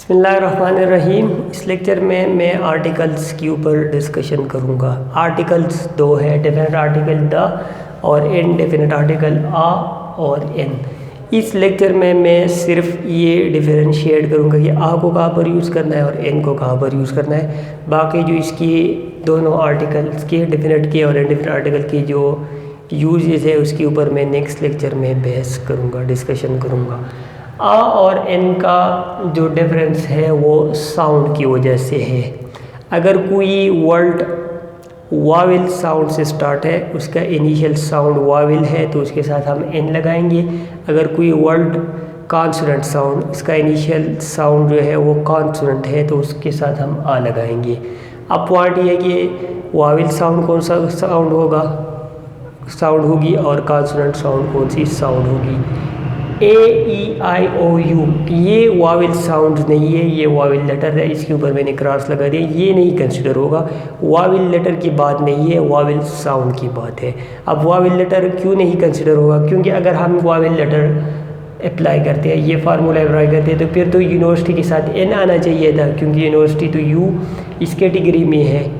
बिस्मिल्लाहिर्रहमानिर्रहीम। इस लेक्चर में मैं आर्टिकल्स के ऊपर डिस्कशन करूँगा। आर्टिकल्स दो है, डेफिनेट आर्टिकल द और इनडेफिनेट आर्टिकल आ और एन। इस लेक्चर में मैं सिर्फ ये डिफरेंशिएट करूँगा कि आ को कहाँ पर यूज़ करना है और एन को कहाँ पर यूज़ करना है। बाकी जो इसकी दोनों आर्टिकल्स के डेफिनेट के और इनडेफिनेट आर्टिकल की जो यूजेस है उसके ऊपर मैं नेक्स्ट लेक्चर में बहस करूँगा, डिस्कशन करूँगा। आ और एन का जो डिफरेंस है वो साउंड की वजह से है। अगर कोई वर्ड वाविल साउंड से स्टार्ट है, उसका इनिशियल साउंड वाविल है तो उसके साथ हम एन लगाएंगे। अगर कोई वर्ड कॉन्सोनेंट साउंड, उसका इनिशियल साउंड जो है वो कॉन्सोनेंट है तो उसके साथ हम आ लगाएंगे। अब पॉइंट ये है कि वाविल साउंड कौन सा साउंड होगी और कॉन्सोनेंट साउंड कौन सी साउंड होगी। A-E-I-O-U ये वाविल साउंड नहीं है, ये वाविल लेटर है। इसके ऊपर मैंने क्रॉस लगा दिया, ये नहीं कंसिडर होगा। वाविल लेटर की बात नहीं है, वाविल साउंड की बात है। अब वाविल लेटर क्यों नहीं कंसिडर होगा? क्योंकि अगर हम वाविल लेटर अप्लाई करते हैं, ये फार्मूला अप्लाई करते हैं तो फिर तो यूनिवर्सिटी के साथ एन आना चाहिए था, क्योंकि यूनिवर्सिटी तो यू इस कैटेगरी में है।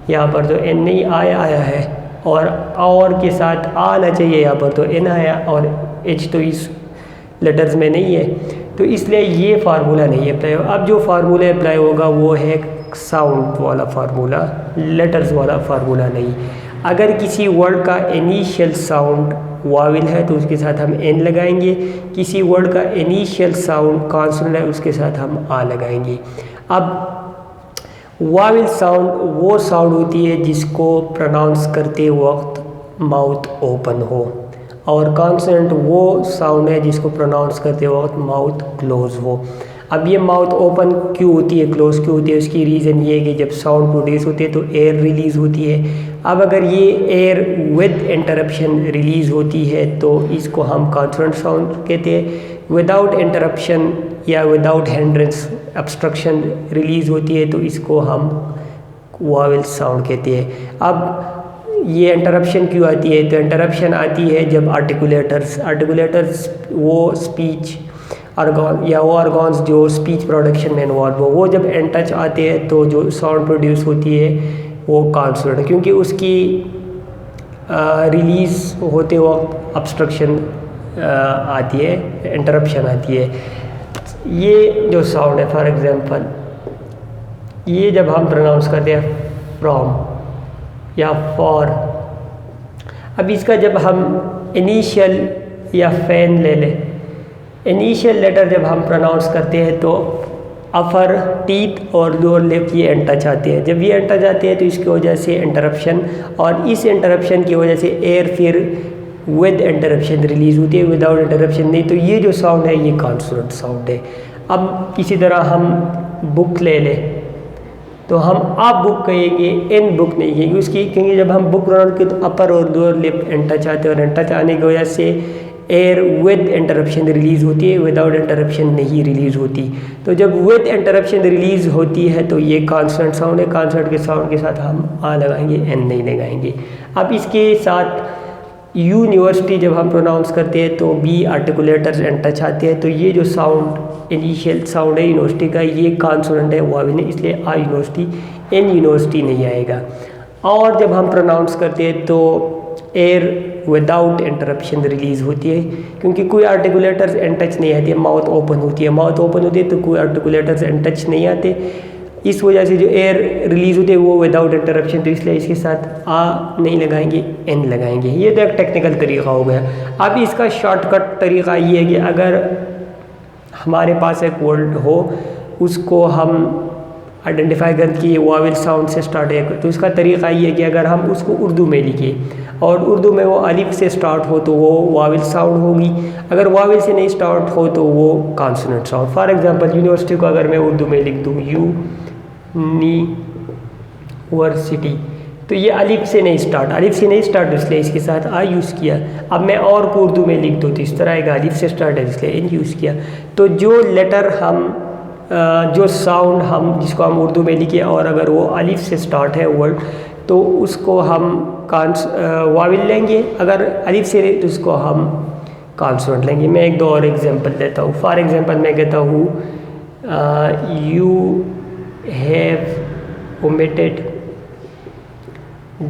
यहाँ पर तो एन नहीं आया है और के साथ आना चाहिए, यहाँ पर तो एन आया और एच तो इस लेटर्स में नहीं है, तो इसलिए ये फार्मूला नहीं अप्लाई होगा। अब जो फार्मूला अप्लाई होगा वो है साउंड वाला फार्मूला, लेटर्स वाला फार्मूला नहीं। अगर किसी वर्ड का इनिशियल साउंड वाविल है तो उसके साथ हम एन लगाएंगे। किसी वर्ड का इनिशियल साउंड कॉन्सोनेंट है उसके साथ हम आ लगाएंगे। अब वाविल साउंड वो साउंड होती है जिसको प्रोनाउंस करते वक्त माउथ ओपन हो, और कॉन्सोनेंट वो साउंड है जिसको प्रोनाउंस करते वक्त माउथ क्लोज हो। अब ये माउथ ओपन क्यों होती है, क्लोज क्यों होती है, उसकी रीज़न ये है कि जब साउंड प्रोड्यूस होती है तो एयर रिलीज़ होती है। अब अगर ये एयर विद इंटरप्शन रिलीज़ होती है तो इसको हम कॉन्सोनेंट साउंड कहते हैं। विदाउट इंटरप्शन या विदाउट हिंड्रेंस ऑब्स्ट्रक्शन रिलीज़ होती है तो इसको हम वाविल साउंड कहते हैं। अब ये इंटरप्शन क्यों आती है? तो इंटरप्शन आती है जब आर्टिकुलेटर्स वो स्पीच ऑर्गन या वो ऑर्गन्स जो स्पीच प्रोडक्शन में इन्वॉल्व हो, वो जब इन टच आते हैं तो जो साउंड प्रोड्यूस होती है वो कॉन्सोनेंट, क्योंकि उसकी रिलीज़ होते वक्त ऑब्स्ट्रक्शन आती है, इंटरप्शन आती है। ये जो साउंड है, फॉर एग्जांपल ये जब हम प्रोनाउंस करते हैं फ्रॉम या फॉर, अब इसका जब हम इनिशियल या फैन ले लें, इनिशियल लेटर जब हम प्रोनाउंस करते हैं तो अपर टीथ और लोअर लिप ये एन टच आते हैं। जब ये एन टच आते हैं तो इसकी वजह से इंटरप्शन, और इस इंटरप्शन की वजह से एयर फिर विद इंटरप्शन रिलीज़ होती है, विदाउट इंटरप्शन नहीं। तो ये जो साउंड है ये कॉन्सोनेंट साउंड है। अब इसी तरह हम बुक ले लें तो हम आप बुक कहेंगे, इन बुक नहीं कहेंगे उसकी, क्योंकि जब हम बुक प्रोनाउंस करते तो अपर और लोअर लिप एन टच आते हैं और एन टच आने की वजह से एयर विद इंटरप्शन रिलीज़ होती है, विदाउट इंटरप्शन नहीं रिलीज़ होती। तो जब विद इंटरप्शन रिलीज़ होती है तो ये कॉन्सोनेंट साउंड है। कॉन्सोनेंट के साउंड के साथ हम आ लगाएंगे, एन नहीं लगाएंगे। अब इसके साथ यूनिवर्सिटी जब हम प्रोनाउंस करते हैं तो बी आर्टिकुलेटर्स एन टच आते हैं, तो ये जो साउंड इनिशियल साउंड है यूनिवर्सिटी का ये कॉन्सोनेंट है, वाविल है, इसलिए आ यूनिवर्सिटी, एन यूनिवर्सिटी नहीं आएगा। और जब हम प्रोनाउंस करते हैं तो एयर विदाउट इंटरप्शन रिलीज़ होती है, क्योंकि कोई आर्टिकुलेटर्स एन टच नहीं आती है, माउथ ओपन होती है। माउथ ओपन होती है तो कोई आर्टिकुलेटर्स एन टच नहीं आते, इस वजह से जो एयर रिलीज़ होती है वो विदाउट इंटरप्शन, तो इसलिए इसके साथ आ नहीं लगाएंगे, एन लगाएंगे। ये तो एक टेक्निकल तरीका हो गया। अब इसका शॉर्टकट तरीका ये है कि अगर हमारे पास एक वर्ड हो, उसको हम आइडेंटिफाई कर कि वाविल साउंड से स्टार्ट है, तो इसका तरीका ये है कि अगर हम उसको उर्दू में लिखें और उर्दू में वो अलिफ से स्टार्ट हो तो वो वाविल साउंड होगी, अगर वाविल से नहीं स्टार्ट हो तो वो consonant sound. For example university को अगर मैं उर्दू में लिख दूँ यूनिवर्सिटी, तो ये अलिफ से नहीं स्टार्ट, इसलिए इसके साथ आ यूज़ किया। अब मैं और को उर्दू में लिख दूँ तो इस तरह आएगा, अलिफ से स्टार्ट है इसलिए इन यूज़ किया। तो जो लेटर हम जो साउंड हम जिसको हम उर्दू में लिखे और अगर वो अलिफ से स्टार्ट है वर्ड तो उसको हम वाविल लेंगे, अगर अलिफ से तो उसको हम कॉन्सोनेंट लेंगे। मैं एक दो और एग्जांपल देता हूँ। फॉर एग्जांपल मैं कहता हूँ you have omitted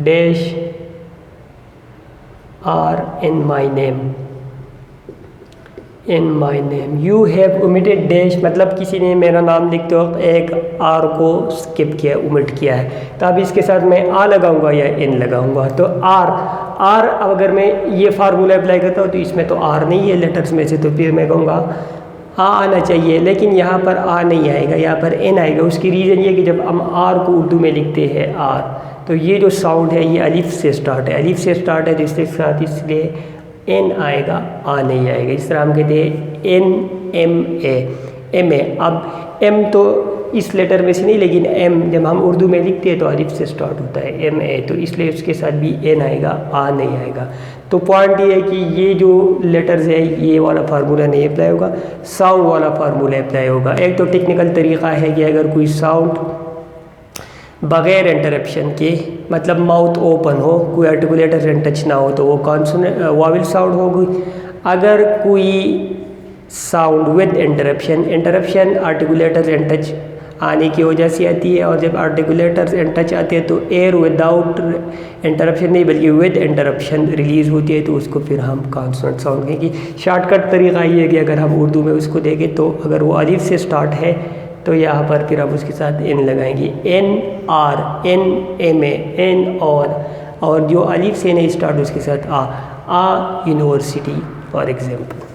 dash R in my name. You have omitted dash मतलब किसी ने मेरा नाम लिखते वक्त एक R को स्किप किया, ओमिट किया है। तो अब इसके साथ मैं आ लगाऊंगा या इन लगाऊंगा। तो R अगर मैं ये फार्मूला अप्लाई करता हूँ तो इसमें तो R नहीं है लेटर्स में से, तो फिर मैं कहूँगा आ आना चाहिए, लेकिन यहाँ पर आ नहीं आएगा, यहाँ पर एन आएगा। उसकी रीज़न ये कि जब हम आर को उर्दू में लिखते हैं आर, तो ये जो साउंड है ये अलिफ से स्टार्ट है, अलिफ से स्टार्ट है तो इसके साथ इसलिए एन आएगा, आ नहीं आएगा। इस तरह हम कहते हैं एन एम ए। अब एम तो इस लेटर में से नहीं, लेकिन एम जब हम उर्दू में लिखते हैं तो अलिफ से स्टार्ट होता है एम ए, तो इसलिए उसके साथ भी एन आएगा, आ नहीं आएगा। तो पॉइंट ये है कि ये जो लेटर्स है ये वाला फार्मूला नहीं अप्लाई होगा, साउंड वाला फार्मूला अप्लाई होगा। एक तो टेक्निकल तरीका है कि अगर कोई साउंड बग़ैर इंटरप्शन के, मतलब माउथ ओपन हो, कोई आर्टिकुलेटर एंड टच ना हो, तो वो कॉन्सोनेंट वावल साउंड होगी। अगर कोई sound with interruption articulator and touch आने की वजह से आती है, और जब आर्टिकुलेटर्स एंड टच आते हैं तो एयर विदाउट इंटरप्शन नहीं बल्कि विद इंटरप्शन रिलीज़ होती है, तो उसको फिर हम कॉन्सोनेंट साउंड कहेंगे। शॉर्टकट तरीका ये है कि अगर हम उर्दू में उसको देखें तो अगर वो अलिफ से स्टार्ट है तो यहाँ पर फिर हम उसके साथ एन लगाएंगे, N R, N M A, N और जो अलिफ से नहीं स्टार्ट उसके साथ आ यूनिवर्सिटी फॉर एग्जाम्पल।